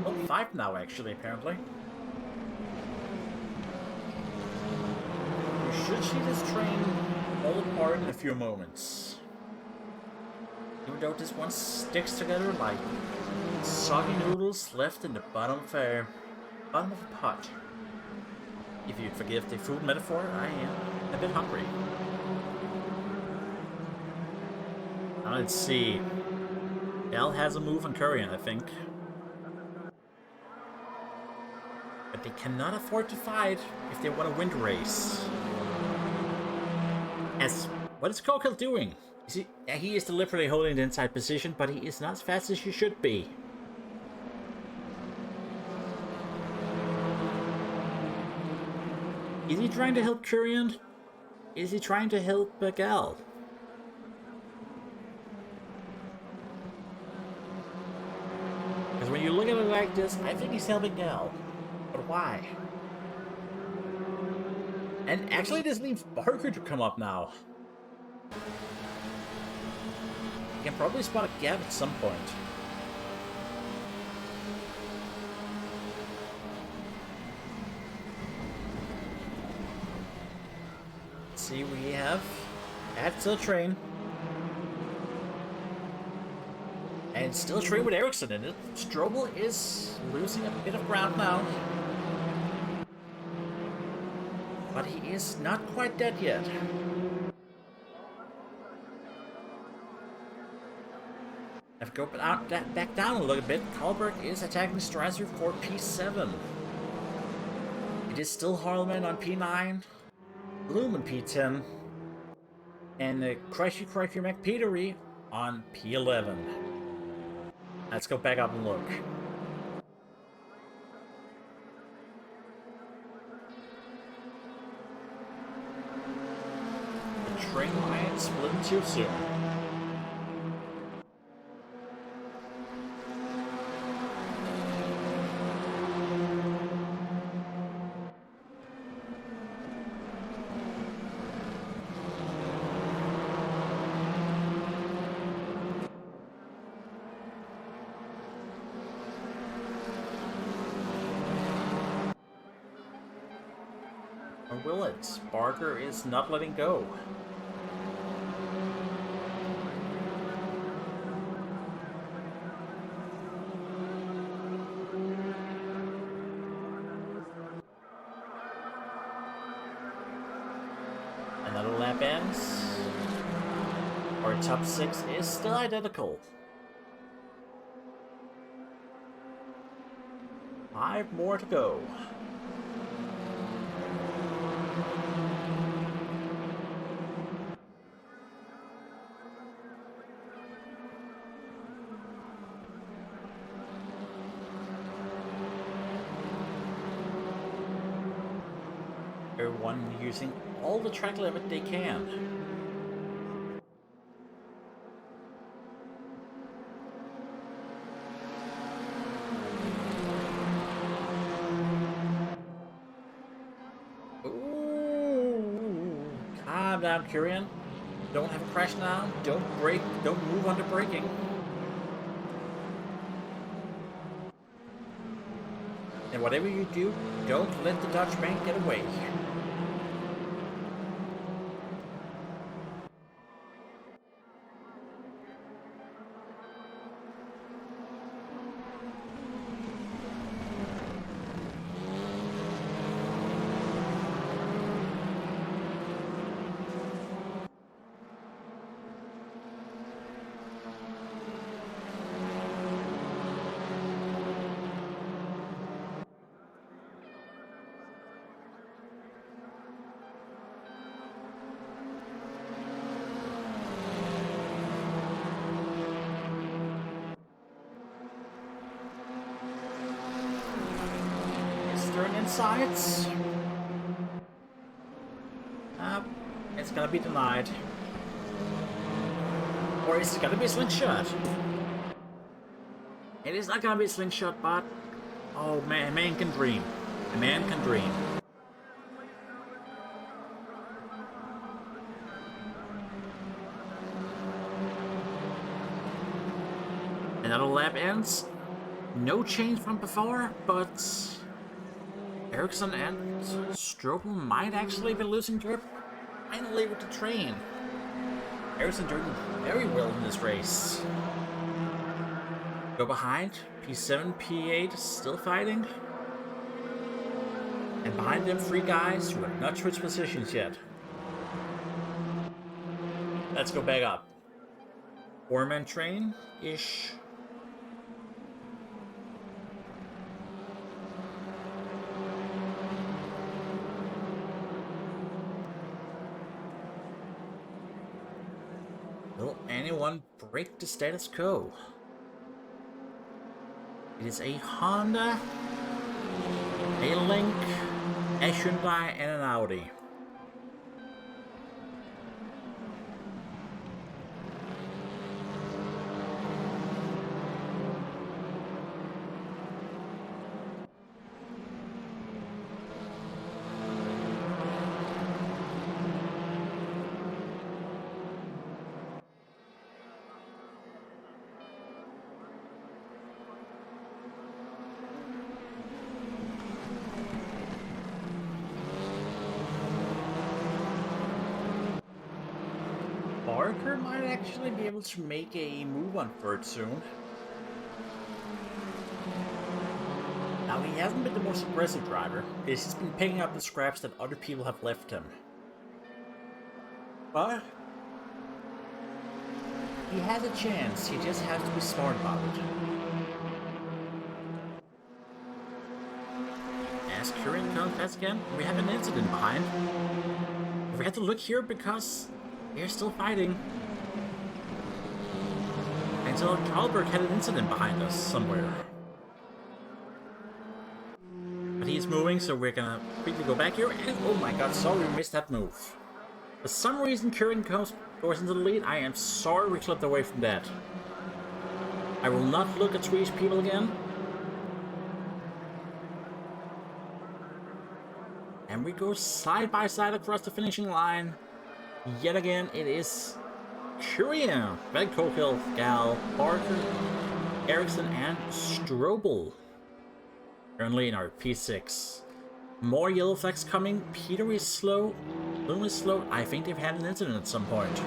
well, 5 now actually, apparently. We should see this train fall apart in a few moments. Even though this one sticks together like soggy noodles left in the bottom of a pot. If you forgive the food metaphor, I am a bit hungry. Now let's see. Al has a move on Kurian, I think. But they cannot afford to fight if they want to win the race. What is Kokil doing? He is deliberately holding the inside position, but he is not as fast as he should be. Is he trying to help Kurian? Is he trying to help Gal? Because when you look at it like this, I think he's helping Dell. But why? And actually, this needs Barker to come up now. He can probably spot a gap at some point. Let's see, we have add to the train. And still train with Ericsson in it. Strobel is losing a bit of ground now. But he is not quite dead yet. If we go back down a little bit, Karlberg is attacking Strasser for P7. It is still Harleman on P9, Bloom on P10, and Crushy McPetery on P11. Let's go back up and look. The train line split in two soon. Or will it? Barker is not letting go. Another lap ends. Our top 6 is still identical. 5 more to go. Everyone using all the track limit they can. Ooh, calm down, Kurian. Don't have a crash now. Don't brake. Don't move under braking. And whatever you do, don't let the Dutch bank get away. Insides. It's gonna be denied. Or is it gonna be a slingshot? It is not gonna be a slingshot, but oh man, a man can dream. A man can dream. Another lap ends. No change from before, but Ericsson and Strobel might actually be losing grip finally with the train. Ericsson doing very well in this race. Go behind, P7, P8 still fighting. And behind them 3 guys who have not switched positions yet. Let's go back up. 4-man train-ish. Will anyone break the status quo? It is a Honda, a Link, a Hyundai, and an Audi. Barker might actually be able to make a move on third soon. Now, he hasn't been the most aggressive driver, because he's been picking up the scraps that other people have left him. But he has a chance, he just has to be smart about it. As Kurian comes past again, we have an incident behind. We have to look here because they're still fighting. And so Karlberg had an incident behind us somewhere. But he's moving, so we're gonna quickly go back here. And oh my god, sorry we missed that move. For some reason, Kurian goes into the lead. I am sorry we slipped away from that. I will not look at Swedish people again. And we go side by side across the finishing line. Yet again, it is Kurian, Van Kokel, Gal, Barker, Ericsson, and Strobel. Currently in our P6. More yellow flags coming. Peter is slow. Bloom is slow. I think they've had an incident at some point.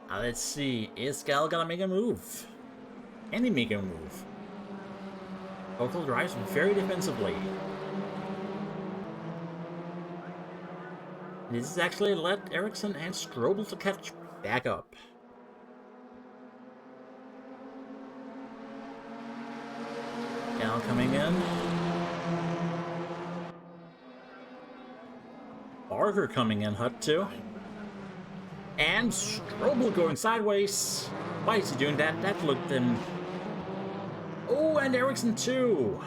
Now let's see. Is Gal gonna make a move? Can he make a move? Kokel drives very defensively. This is actually led Ericsson and Strobel to catch back up. Gal coming in. Barker coming in, Hut too. And Strobel going sideways. Why is he doing that? That looked him. Oh, and Ericsson too.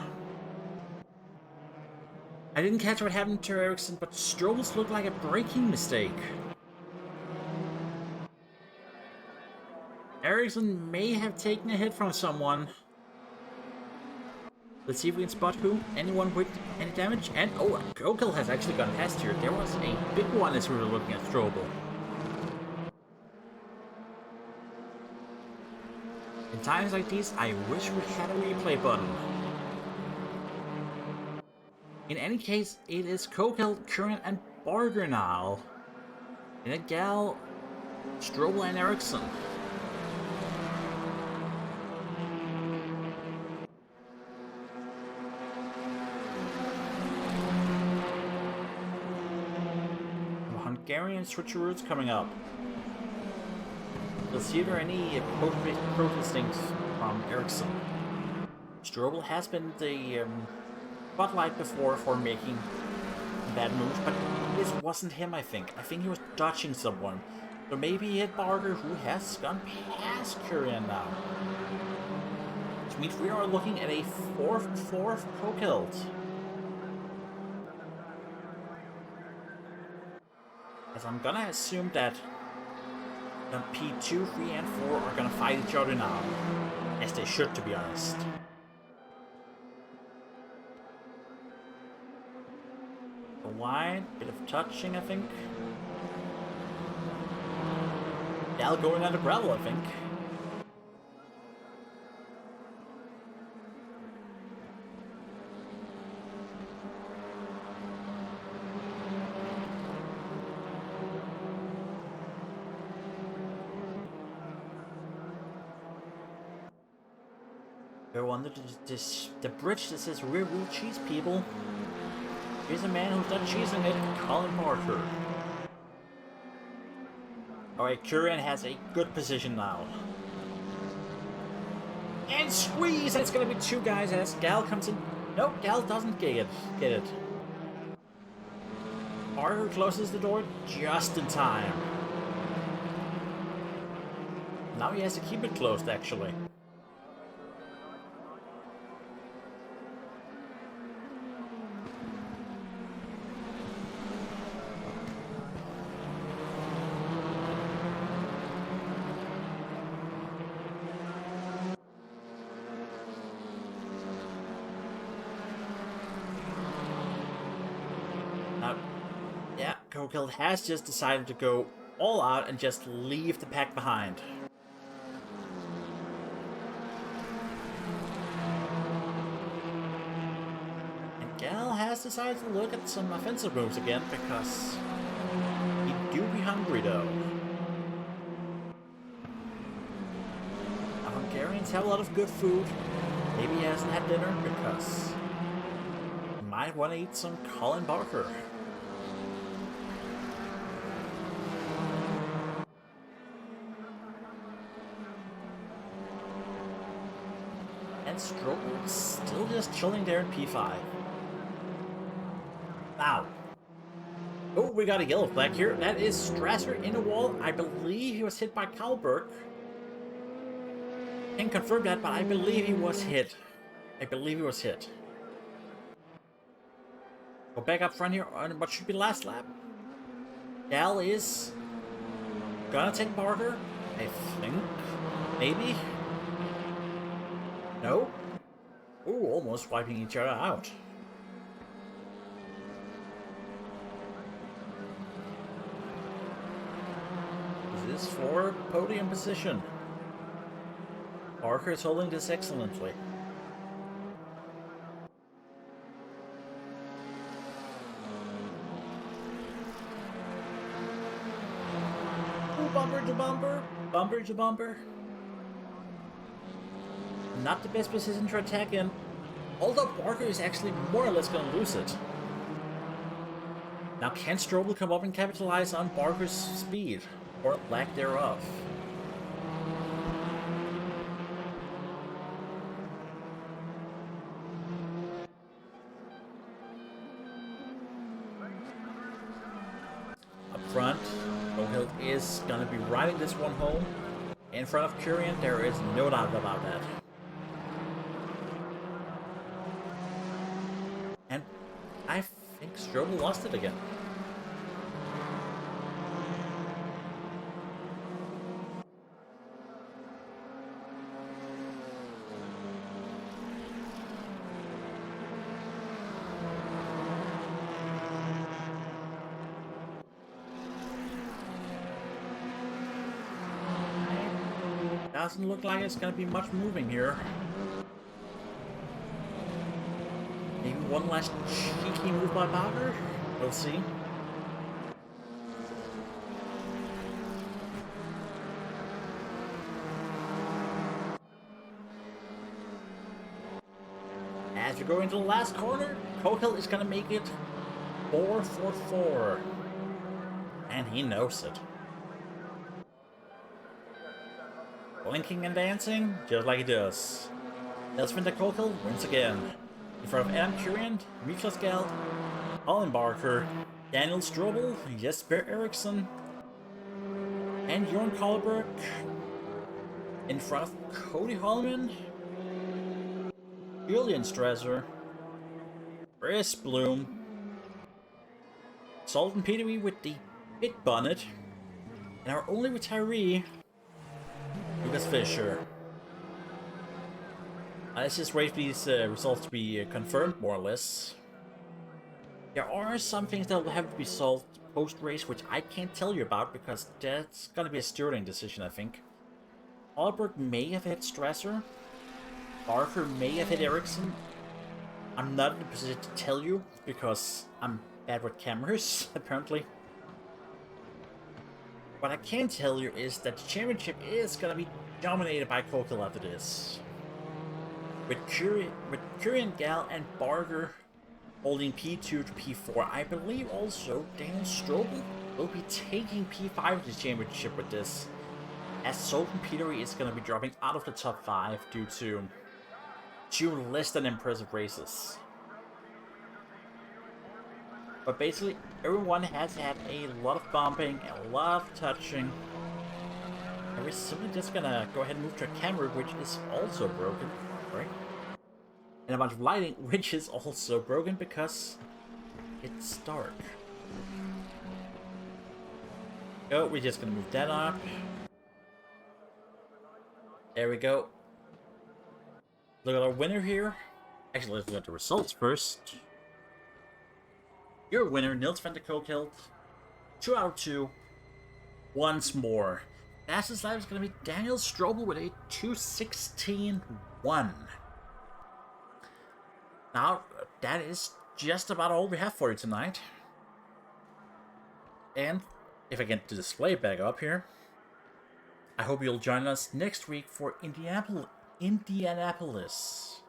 I didn't catch what happened to Ericsson, but Strobel's looked like a braking mistake. Ericsson may have taken a hit from someone. Let's see if we can spot who. Anyone with any damage? And oh, Kokel has actually gone past here. There was a big one as we were looking at Strobel. In times like these, I wish we had a replay button. In any case, it is Kokel, Kurian, and Barger now. And a Gal, Strobel, and Ericsson. Hungarian switcheroos coming up. Let's see if there are any protesting from Ericsson. Strobel has been the spotlight before for making bad moves, but this wasn't him, I think. I think he was dodging someone. So maybe he hit Barger, who has gone past Kurian now. Which means we are looking at a 4th Kokel. As I'm gonna assume that P2, 3, and 4 are gonna fight each other now. As they should, to be honest. A wide, bit of touching, I think. Gal going under Bravo, I think. Go under the bridge that says rear wheel cheese, people. Here's a man who's done cheesing it, Colin Barker. Alright, Kurian has a good position now. And squeeze! And it's gonna be 2 guys as Gal comes in. Nope, Gal doesn't get it. Barker closes the door just in time. Now he has to keep it closed, actually. Kokel has just decided to go all out and just leave the pack behind. And Gal has decided to look at some offensive moves again because he do be hungry though. The Hungarians have a lot of good food. Maybe he hasn't had dinner because he might want to eat some Colin Barker. And Strobel's still just chilling there in P5. Now. Oh, we got a yellow flag here. That is Strasser in the wall. I believe he was hit by Kalberg. Can't confirm that, but I believe he was hit. I believe he was hit. Go back up front here on what should be last lap. Gal is gonna take Barker, I think. Maybe. No. Ooh, almost wiping each other out. This is for podium position. Barker is holding this excellently. Ooh, bumper to bumper. Bumper to bumper. Not the best position to attack in. Although Barker is actually more or less going to lose it. Now can Strobel come up and capitalize on Barker's speed? Or lack thereof? Up front, Rohill is going to be riding this one home. In front of Kurian, there is no doubt about that. And I think Strobel lost it again. Doesn't look like it's going to be much moving here. Maybe one last cheeky move by Barker? We'll see. As we go into the last corner, Cohill is going to make it 4-4-4. And he knows it. Blinking and dancing, just like he does. Elsvinter Cohill wins again. In front of Adam Kurian, Miklas Geld, Colin Barker, Daniel Strobel, Jesper Eriksson, and Jorn Kalberg. In front of Cody Holloman, Julian Strasser, Chris Bloom, Sultan Peterby with the big bonnet, and our only retiree, Lucas Fischer. Let's just wait for these results to be confirmed, more or less. There are some things that will have to be solved post-race, which I can't tell you about, because that's gonna be a steering decision, I think. Alberg may have hit Strasser. Barker may have hit Eriksson. I'm not in a position to tell you, because I'm bad with cameras, apparently. What I can tell you is that the championship is gonna be dominated by Cohill after this. With Kurian, Gal, and Barker holding P2 to P4, I believe also Daniel Strobel will be taking P5 to the championship with this, as Sultan Peterby is going to be dropping out of the top 5 due to 2 less than impressive races. But basically, everyone has had a lot of bumping, a lot of touching. And we're simply just gonna go ahead and move to a camera, which is also broken, right? And a bunch of lighting, which is also broken because it's dark. Oh, we're just gonna move that up. There we go. Look at our winner here. Actually, let's look at the results first. Your winner, Nils van der Cohill, 2 out of 2. Once more. Fastest lap is going to be Daniel Strobel with a 2:16.1. Now, that is just about all we have for you tonight. And if I get the display back up here, I hope you'll join us next week for Indianapolis.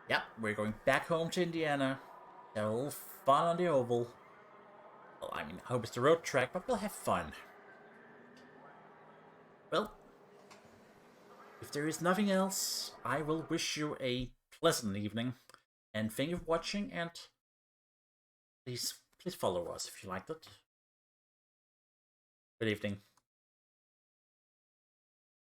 Yep, we're going back home to Indiana. Have a little fun on the oval. Well, I mean, I hope it's the road track, but we'll have fun. Well, if there is nothing else, I will wish you a pleasant evening. And thank you for watching, and please follow us if you liked it. Good evening.